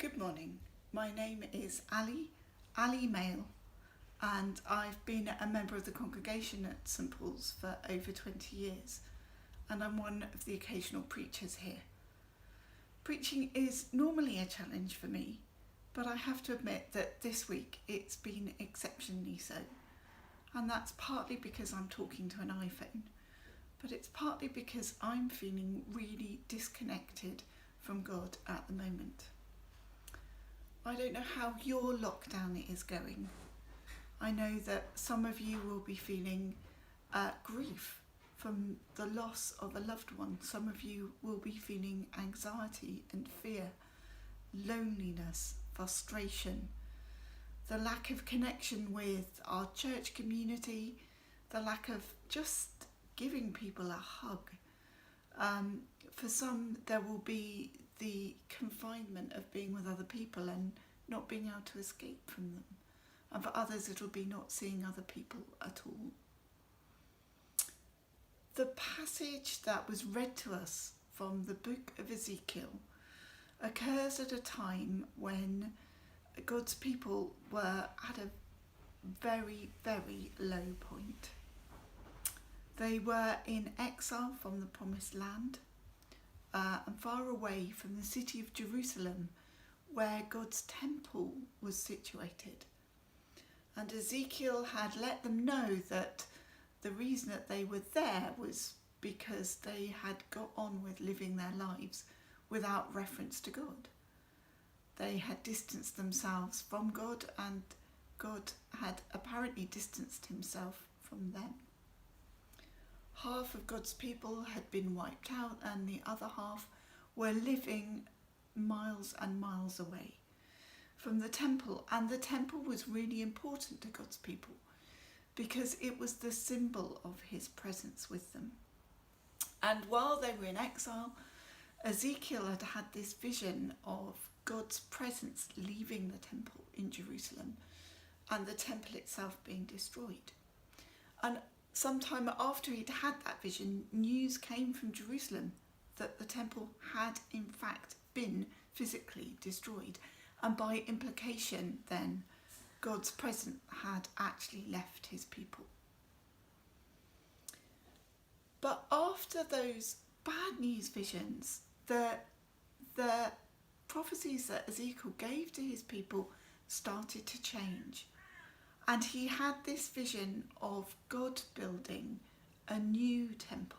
Good morning. My name is Ali Mail, and I've been a member of the congregation at St Paul's for over 20 years, and I'm one of the occasional preachers here. Preaching is normally a challenge for me, but I have to admit that this week it's been exceptionally so. And that's partly because I'm talking to an iPhone, but it's partly because I'm feeling really disconnected from God at the moment. I don't know how your lockdown is going. I know that some of you will be feeling grief from the loss of a loved one. Some of you will be feeling anxiety and fear, loneliness, frustration, the lack of connection with our church community, the lack of just giving people a hug. For some, there will be the confinement of being with other people and not being able to escape from them. And for others, it'll be not seeing other people at all. The passage that was read to us from the book of Ezekiel occurs at a time when God's people were at a very, very low point. They were in exile from the promised land and far away from the city of Jerusalem, where God's temple was situated. And Ezekiel had let them know that the reason that they were there was because they had got on with living their lives without reference to God. They had distanced themselves from God, and God had apparently distanced himself from them. Half of God's people had been wiped out, and the other half were living miles and miles away from the temple. And the temple was really important to God's people because it was the symbol of his presence with them. And while they were in exile, Ezekiel had had this vision of God's presence leaving the temple in Jerusalem and the temple itself being destroyed. And sometime after he'd had that vision, news came from Jerusalem that the temple had in fact been physically destroyed, and by implication then God's presence had actually left his people. But after those bad news visions, the prophecies that Ezekiel gave to his people started to change. And he had this vision of God building a new temple.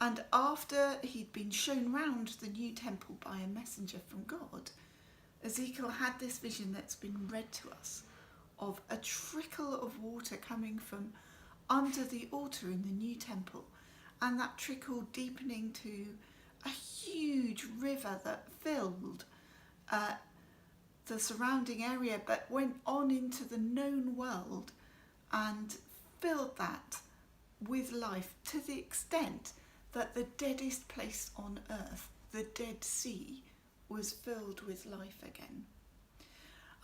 And after he'd been shown round the new temple by a messenger from God, Ezekiel had this vision that's been read to us of a trickle of water coming from under the altar in the new temple, and that trickle deepening to a huge river that filled the surrounding area, but went on into the known world and filled that with life to the extent that the deadest place on earth, the Dead Sea, was filled with life again.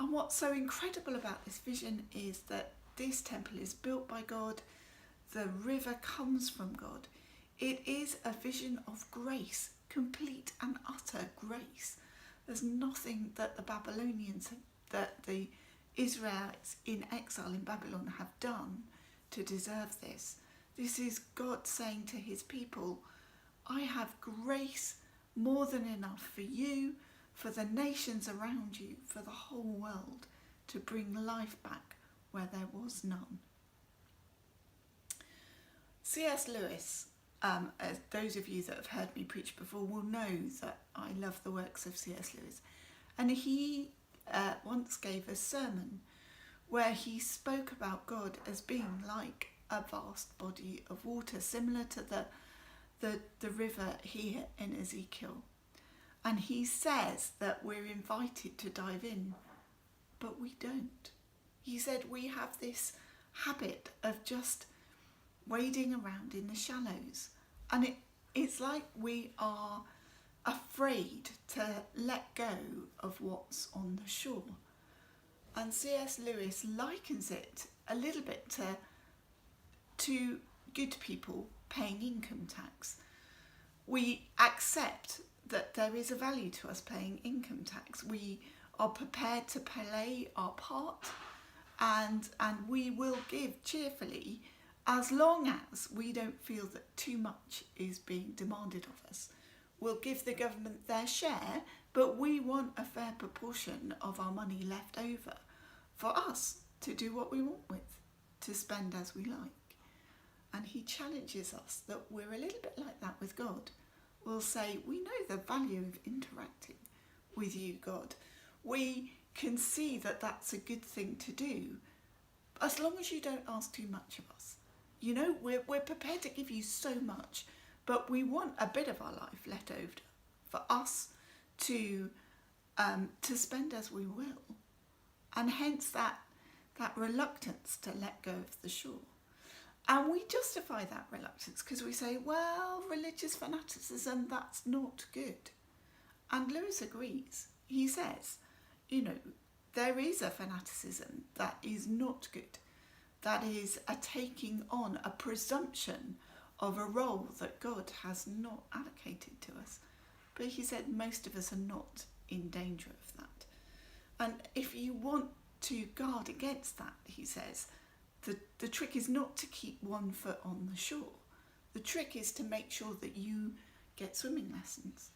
And what's so incredible about this vision is that this temple is built by God, the river comes from God. It is a vision of grace, complete and utter grace. There's nothing that the Babylonians, that the Israelites in exile in Babylon have done to deserve this. This is God saying to his people, I have grace more than enough for you, for the nations around you, for the whole world, to bring life back where there was none. C.S. Lewis, as those of you that have heard me preach before will know that I love the works of C.S. Lewis. And he once gave a sermon where he spoke about God as being like a vast body of water, similar to the river here in Ezekiel. And he says that we're invited to dive in, but we don't. He said we have this habit of just wading around in the shallows. And it's like we are afraid to let go of what's on the shore. And C.S. Lewis likens it a little bit to good people paying income tax. We accept that there is a value to us paying income tax. We are prepared to play our part, and we will give cheerfully as long as we don't feel that too much is being demanded of us. We'll give the government their share, but we want a fair proportion of our money left over for us to do what we want with, to spend as we like. And he challenges us that we're a little bit like that with God. We'll say, we know the value of interacting with you, God. We can see that that's a good thing to do, as long as you don't ask too much of us. You know, we're prepared to give you so much, but we want a bit of our life left over for us to spend as we will. And hence that reluctance to let go of the shore. And we justify that reluctance because we say, well, religious fanaticism, that's not good. And Lewis agrees. He says, you know, there is a fanaticism that is not good. That is a taking on a presumption of a role that God has not allocated to us. But he said most of us are not in danger of that. And if you want to guard against that, he says, the trick is not to keep one foot on the shore. The trick is to make sure that you get swimming lessons,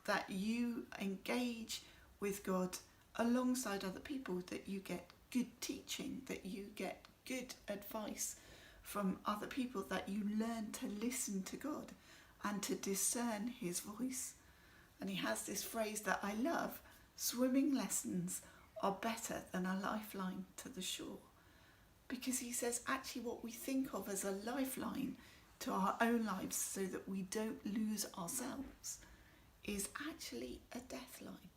that you engage with God alongside other people, that you get good teaching, that you get good advice from other people, that you learn to listen to God and to discern his voice. And he has this phrase that I love: swimming lessons are better than a lifeline to the shore. Because he says actually what we think of as a lifeline to our own lives so that we don't lose ourselves is actually a death line.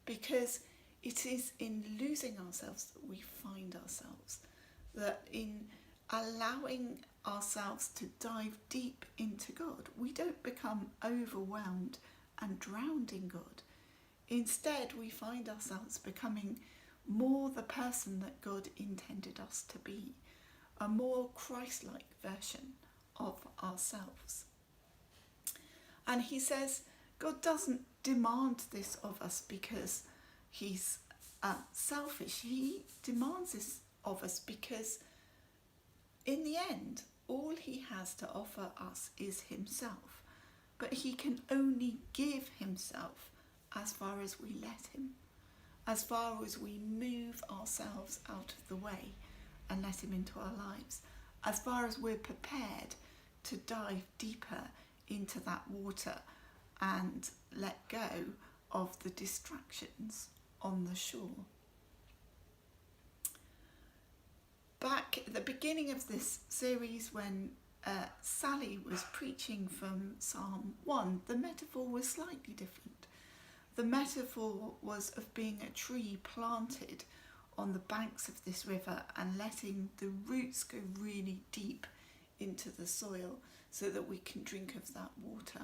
Because it is in losing ourselves that we find ourselves, that in allowing ourselves to dive deep into God, we don't become overwhelmed and drowned in God. Instead, we find ourselves becoming more the person that God intended us to be, a more Christ-like version of ourselves. And he says God doesn't demand this of us because he's selfish. He demands this of us because in the end, all he has to offer us is himself. But he can only give himself as far as we let him, as far as we move ourselves out of the way and let him into our lives, as far as we're prepared to dive deeper into that water and let go of the distractions on the shore. Back at the beginning of this series, when Sally was preaching from Psalm 1, the metaphor was slightly different. The metaphor was of being a tree planted on the banks of this river and letting the roots go really deep into the soil so that we can drink of that water.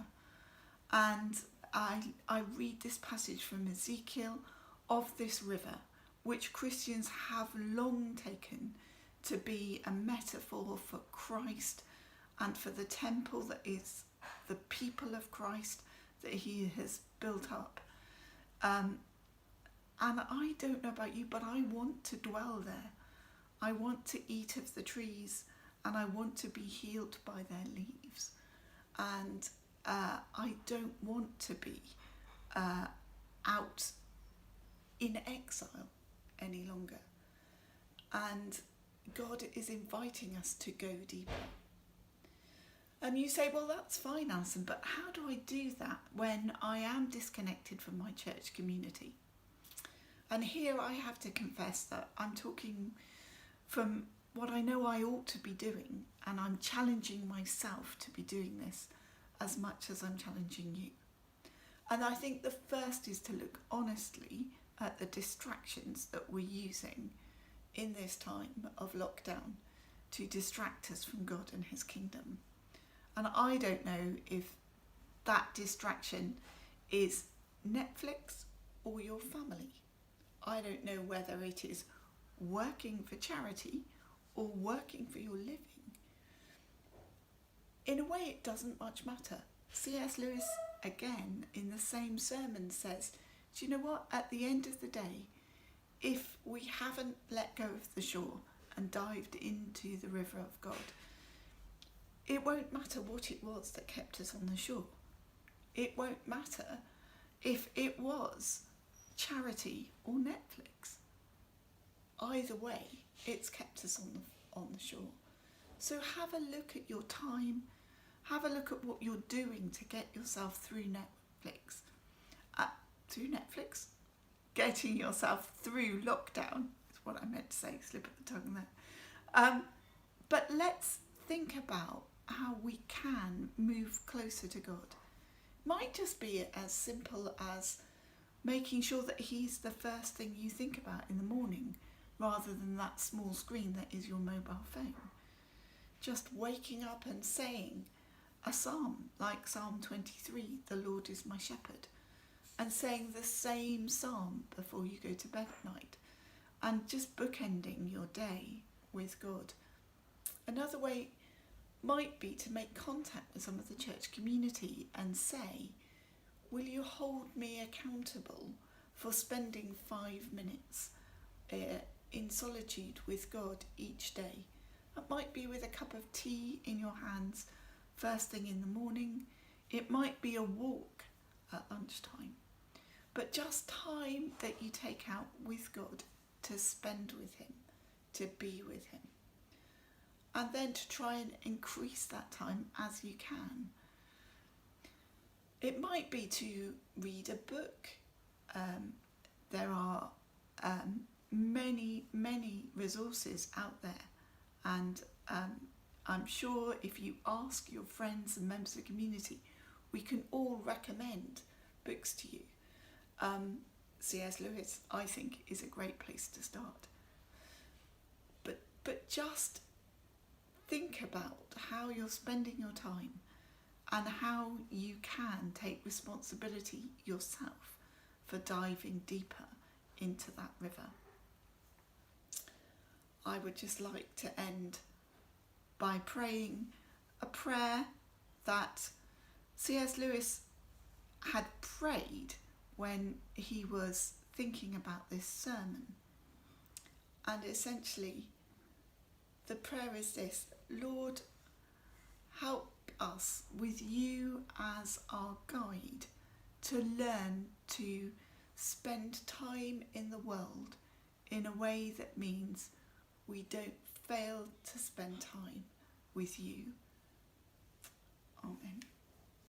And I read this passage from Ezekiel of this river, which Christians have long taken to be a metaphor for Christ and for the temple that is the people of Christ that he has built up. And I don't know about you, but I want to dwell there. I want to eat of the trees and I want to be healed by their leaves. And I don't want to be out in exile any longer. And God is inviting us to go deeper. And you say, well, that's fine, Alison, but how do I do that when I am disconnected from my church community? And here I have to confess that I'm talking from what I know I ought to be doing, and I'm challenging myself to be doing this as much as I'm challenging you. And I think the first is to look honestly at the distractions that we're using in this time of lockdown to distract us from God and his kingdom. And I don't know if that distraction is Netflix or your family. I don't know whether it is working for charity or working for your living. In a way, it doesn't much matter. C.S. Lewis again in the same sermon says, do you know what? At the end of the day, if we haven't let go of the shore and dived into the river of God, it won't matter what it was that kept us on the shore. It won't matter if it was charity or Netflix. Either way, it's kept us on the shore. So have a look at your time. Have a look at what you're doing to get yourself through Netflix. Getting yourself through lockdown is what I meant to say, slip of the tongue there. But let's think about how we can move closer to God. Might just be as simple as making sure that He's the first thing you think about in the morning, rather than that small screen that is your mobile phone. Just waking up and saying a psalm like Psalm 23, the Lord is my shepherd, and saying the same psalm before you go to bed at night, and just bookending your day with God. Another way might be to make contact with some of the church community and say, will you hold me accountable for spending 5 minutes in solitude with God each day? It might be with a cup of tea in your hands first thing in the morning. It might be a walk at lunchtime. But just time that you take out with God to spend with Him, to be with Him. And then to try and increase that time as you can. It might be to read a book. There are many resources out there. And I'm sure if you ask your friends and members of the community, we can all recommend books to you. C.S. Lewis, I think, is a great place to start. But just think about how you're spending your time and how you can take responsibility yourself for diving deeper into that river. I would just like to end by praying a prayer that C.S. Lewis had prayed when he was thinking about this sermon. And essentially, the prayer is this: Lord, help us with you as our guide to learn to spend time in the world in a way that means we don't fail to spend time with you. Amen.